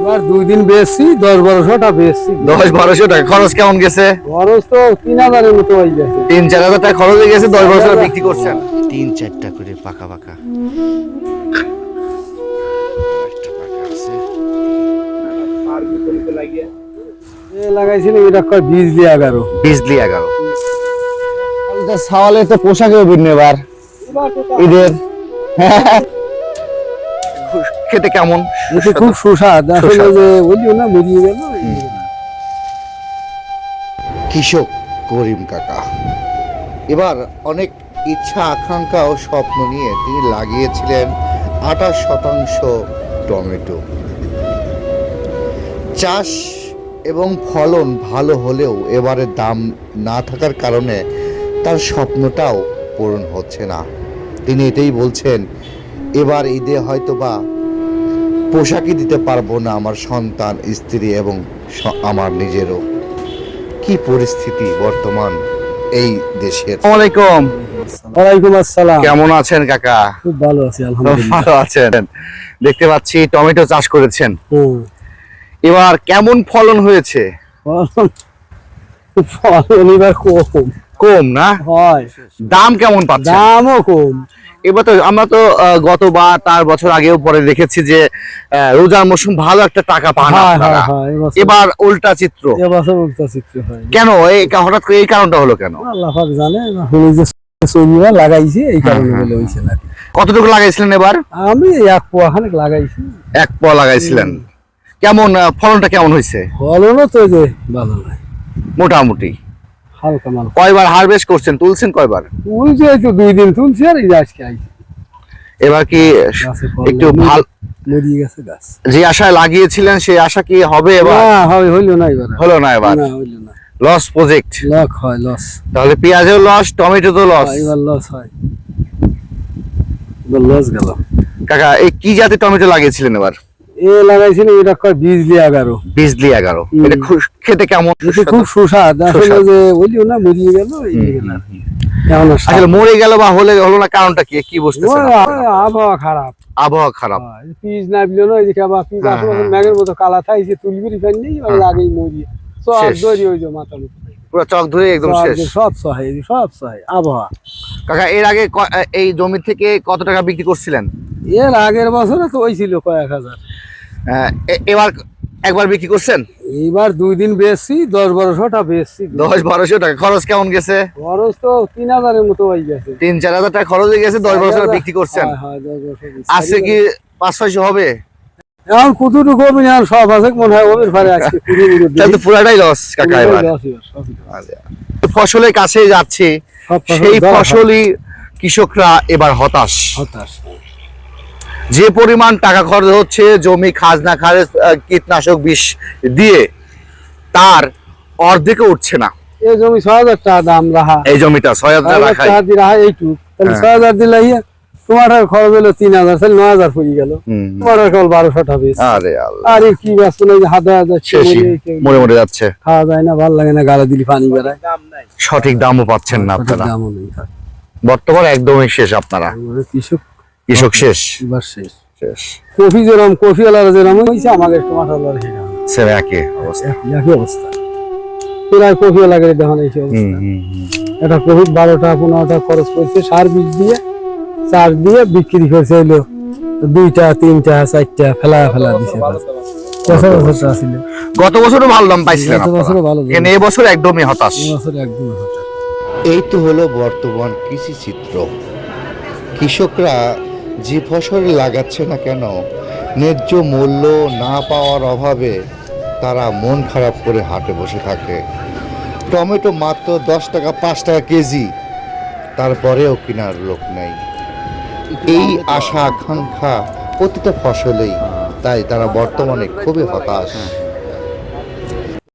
এবার 2 দিন বেশি 10-1200 বেশি 10-1200 টাকা খরচ কেমন গেছে? খরচ তো 3000 এর মতো হয়ে গেছে। 3-4 হাজার টাকা খরচ হয়ে গেছে, 10-1200 টাকা বিক্রি করছেন। 3-4টা করে পাকা পাকা একটা পাকা আছে। লাগাইছিল এটা কয় বিজলি 11 বিজলি 11 সাওয়ালে তো পোশাকেও ভিন্ন এবার ঈদের। খেতে কেমন? এটা খুব সুস্বাদ আসলে, যে বলিও না মরিয়ে গেল। কৃষক করিম কাকা এবার অনেক ইচ্ছা আকাঙ্ক্ষা ও স্বপ্ন নিয়ে তিনি লাগিয়েছিলেন 28% টমেটো চাষ এবং ফলন ভালো হলেও এবারে দাম না থাকার কারণে তার স্বপ্নটাও পূরণ হচ্ছে না। তিনি এটাই বলছেন, এবার ঈদে হয়তোবা পোশাকই দিতে পারবো না আমার সন্তান, স্ত্রী এবং আমার নিজেরও। কি পরিস্থিতি বর্তমান এই দেশের। আসসালামু আলাইকুম। ওয়ালাইকুম আসসালাম। কেমন আছেন কাকা? খুব ভালো আছি আলহামদুলিল্লাহ। ভালো আছেন। দেখতে পাচ্ছি টমেটো চাষ করেছেন, এবার কেমন ফলন হয়েছে? ফলন এবার কম। কম না হয়। দাম কেমন পাচ্ছেন? দামও কম। এবার তো আমরা তো গতবার তার বছর আগেও পরে দেখেছি যে রোজার মৌসুম ভালো একটা টাকা পান আপনারা। এবার উল্টা চিত্র। এবছর উল্টা চিত্র হয়। কেন হঠাৎ করে এই কারণটা হলো কেন? আল্লাহ পাক জানে। হলো যে সরিয়া লাগাইছে এই কারণে বলে হইছে না। কতটুকু লাগাইছিলেন এবার? আমি 1 পোয়া খানিক লাগাইছি। 1 পোয়া লাগাইছিলেন। কেমন ফলনটা কেমন হয়েছে? ফলনও তো যে ভালো নয়, মোটামুটি হালকা মাল। কয়বার হারভেস্ট করছেন, তুলছেন কয়বার? তুলছি তো 2 দিন তুলছি আর এই আজকে আইছি। এবার কি একটু ভালো মরিয়ে গেছে গাছ? যে আশায় লাগিয়েছিলেন সেই আশা কি হবে এবার? না হইলো না এবার। হলো না এবার। না হইলো না। Loss project. লস হয়, লস। তাহলে পেঁয়াজেও লস, টমেটো তো লস। এবার লস হয়। এবার লস গেল। কাকা এই কি জাতের টমেটো লাগিয়েছিলেন এবার? লাগাইছিল এটা কয় বিজলি 11। বিজলি 11 এটা খেতে কেমন? এটা খুব সুস্বাদ আসলে, যে বলিও না মরিয়ে গেল এই না। কেমন আসলে মরে গেল বা হলো না, কারণটা কি কি বুঝতেছেন? আবহাওয়া খারাপ। আবহাওয়া খারাপ। পিস না বিলো না, এই যে কেবা পিস আসলে ম্যাগের মতো কালা থাইছে, তুলবিরি ফেন নেই আগেই মরিয়ে সব দড়ি হই যে মাথা মুখ পুরো চক ধরে একদম শেষ। সব সহায় আবহাওয়া। কাকা এর আগে এই জমি থেকে কত টাকা বিক্রি করছিলেন? এর আগের বছরে তো হইছিল কয়েক হাজার। এবার একবার বিক্রি করছেন? এবার 2 দিন বেশি 10-1200 বেশি। 10-1200 টাকা খরচ কেমন গেছে? খরচ তো 3000 এর মতো হয়ে গেছে। 3-4 হাজার টাকা খরচ হয়ে গেছে, 10-1200 টাকা বিক্রি করছেন। হ্যাঁ 10-1200। আজকে কি 500-600 হবে? এখন কতটুকু হবে না, সব আছে মনে হয় ওদের পারে আজকে তাহলে তো পুরাটাই লস কাকা এবার। ফসলের কাছে যাচ্ছে, সেই ফসলই কৃষকরা এবার হতাশ। যে পরিমাণ টাকা খরচ হচ্ছে জমি খাজনা খারেজ কীটনাশক বিষ দিয়ে, তার অর্ধেকে উঠছে না। এই জমি 6000 টাকা দাম রাখা, এই জমিটা 6000 টাকা রাখা এইটুক, তাহলে 6000 দিলে তোমার খরচ হলো 3000, তাহলে 9000 পড়ে গেল। তোমার কেবল 1200 টাকা বেশ। আরে আল্লাহ, আরে কি ব্যস্ত নাই, হাজার মরে মরে যাচ্ছে, খাওয়া যায় না, ভালো লাগে না, গালে দিলি পানি বেরায়, সঠিক দামও পাচ্ছেন না আপনারা। বর্তমান একদমই শেষ আপনারা, কৃষক শেষ, এবার শেষ। কফি যেরকম কফি আলাদা যেরকম হয়েছে, আমাকে টমাটো আলাদা সেম একই অবস্থা, একই অবস্থা। প্রায় কফি আলাদা দেখুন এই অবস্থা। এটা কফি 12টা 15টা খরচ করছে সার বীজ দিয়ে, চার দিয়ে বিক্রি করছে হইলো 2টা 3টা 4টা ফেলা দিছে। গত বছরও ভালো দাম পাইছিলেন, এই বছর একদমই হতাশ। এই তো হলো বর্তমান কৃষি চিত্র। কৃষকরা যে ফসল লাগাচ্ছে না কেন, ন্যায্য মূল্য না পাওয়ার অভাবে তারা মন খারাপ করে হাটে বসে থাকে। টমেটো মাত্র 10 টাকা 5 টাকা কেজি, তারপরেও কেনার লোক নেই। এই আশা আকাঙ্ক্ষা প্রতিটা ফসলেই, তাই তারা বর্তমানে খুবই হতাশ।